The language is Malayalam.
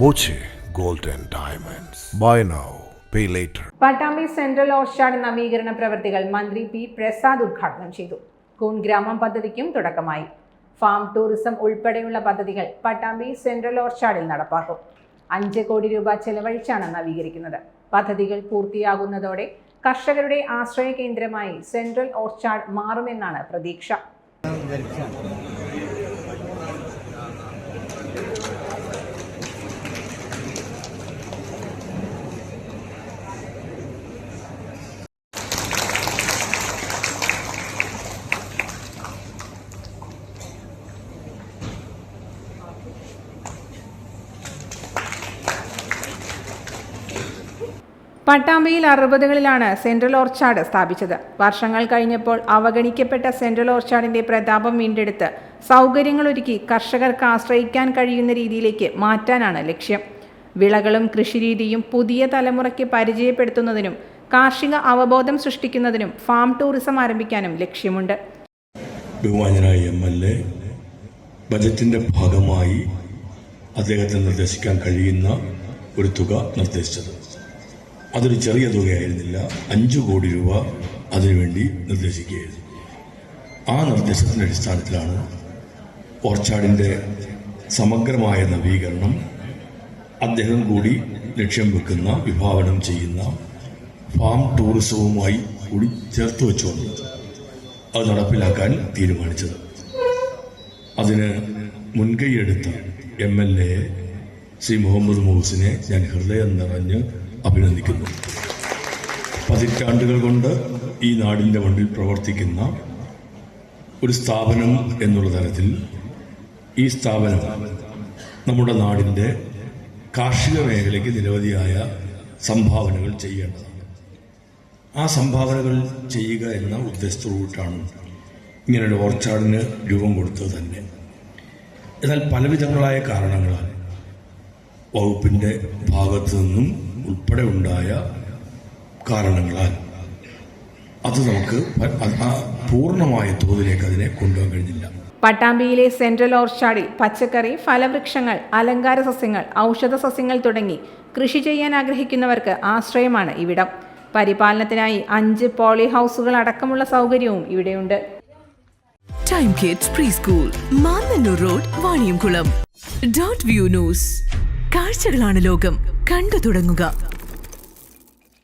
Boche gold and diamonds. Buy now, pay later. Pattambi central orchard നവീകരണ പ്രവൃത്തികൾ മന്ത്രി പി പ്രസാദ് ഉദ്ഘാടനം ചെയ്തു. കൂൺ ഗ്രാമം പദ്ധതിക്കും തുടക്കമായി. ഫാം ടൂറിസം ഉൾപ്പെടെയുള്ള പദ്ധതികൾ പട്ടാമ്പി സെൻട്രൽ ഓർച്ചാർഡിൽ നടപ്പാക്കും. 5 കോടി രൂപ ചെലവഴിച്ചാണ് നവീകരിക്കുന്നത്. പദ്ധതികൾ പൂർത്തിയാകുന്നതോടെ കർഷകരുടെ ആശ്രയ കേന്ദ്രമായി സെൻട്രൽ ഓർച്ചാർഡ് മാറുമെന്നാണ് പ്രതീക്ഷ. പട്ടാമ്പിയിൽ 60കളിലാണ് സെൻട്രൽ ഓർച്ചാർഡ് സ്ഥാപിച്ചത്. വർഷങ്ങൾ കഴിഞ്ഞപ്പോൾ അവഗണിക്കപ്പെട്ട സെൻട്രൽ ഓർച്ചാർഡിന്റെ പ്രതാപം വീണ്ടെടുത്ത് സൗകര്യങ്ങളൊരുക്കി കർഷകർക്ക് ആശ്രയിക്കാൻ കഴിയുന്ന രീതിയിലേക്ക് മാറ്റാനാണ് ലക്ഷ്യം. വിളകളും കൃഷിരീതിയും പുതിയ തലമുറയ്ക്ക് പരിചയപ്പെടുത്തുന്നതിനും കാർഷിക അവബോധം സൃഷ്ടിക്കുന്നതിനും ഫാം ടൂറിസം ആരംഭിക്കാനും ലക്ഷ്യമുണ്ട്. ബഹുമാന്യനായ MLA ബജറ്റിന്റെ ഭാഗമായി അദ്ദേഹത്തിന് നിർദ്ദേശിക്കാൻ കഴിയുന്ന ഒരു തുക നിർദ്ദേശിച്ചത്. അതൊരു ചെറിയ തുകയായിരുന്നില്ല, 5 കോടി രൂപ അതിനുവേണ്ടി നിർദ്ദേശിക്കുകയായിരുന്നു. ആ നിർദ്ദേശത്തിൻ്റെ അടിസ്ഥാനത്തിലാണ് ഓർച്ചാർഡിൻ്റെ സമഗ്രമായ നവീകരണം അദ്ദേഹം കൂടി ലക്ഷ്യം വെക്കുന്ന വിഭാവനം ചെയ്യുന്ന ഫാം ടൂറിസവുമായി കൂടി ചേർത്ത് വെച്ചുകൊണ്ട് അത് നടപ്പിലാക്കാൻ തീരുമാനിച്ചത്. അതിന് മുൻകൈയെടുത്ത MLA ശ്രീ മുഹമ്മദ് മൗസിനെ ഞാൻ ഹൃദയം നിറഞ്ഞ് അഭിനന്ദിക്കുന്നു. പതിറ്റാണ്ടുകൾ കൊണ്ട് ഈ നാടിൻ്റെ മണ്ണിൽ പ്രവർത്തിക്കുന്ന ഒരു സ്ഥാപനം എന്നുള്ള തരത്തിൽ ഈ സ്ഥാപനം നമ്മുടെ നാടിൻ്റെ കാർഷിക മേഖലയ്ക്ക് നിരവധിയായ സംഭാവനകൾ ചെയ്യേണ്ടതാണ്. ആ സംഭാവനകൾ ചെയ്യുക എന്ന ഉദ്ദേശത്തോടുകൂടിയിട്ടാണ് ഇങ്ങനൊരു ഓർച്ചാർഡിന് രൂപം കൊടുത്തത് തന്നെ. എന്നാൽ പലവിധങ്ങളായ കാരണങ്ങളാൽ വകുപ്പിൻ്റെ ഭാഗത്തു നിന്നും ഉൾപ്പെടെ ഉണ്ടായ കാരണങ്ങളാൽ അത് നമുക്ക് പൂർണ്ണമായ തോതിലേക്ക് അതിനെ കൊണ്ടുപോകാൻ കഴിഞ്ഞില്ല. പട്ടാമ്പിയിലെ സെൻട്രൽ ഓർച്ചാർഡിൽ പച്ചക്കറി, ഫലവൃക്ഷങ്ങൾ, അലങ്കാര സസ്യങ്ങൾ, ഔഷധ സസ്യങ്ങൾ തുടങ്ങി കൃഷി ചെയ്യാൻ ആഗ്രഹിക്കുന്നവർക്ക് ആശ്രയമാണ് ഇവിടം. പരിപാലനത്തിനായി 5 പോളി ഹൗസുകൾ അടക്കമുള്ള സൗകര്യവും ഇവിടെയുണ്ട്. Time kids pre school, Mannannur road, Vaniyamkulam. .view news. കാഴ്ചകളാണ് ലോകം, കണ്ടു തുടങ്ങുക.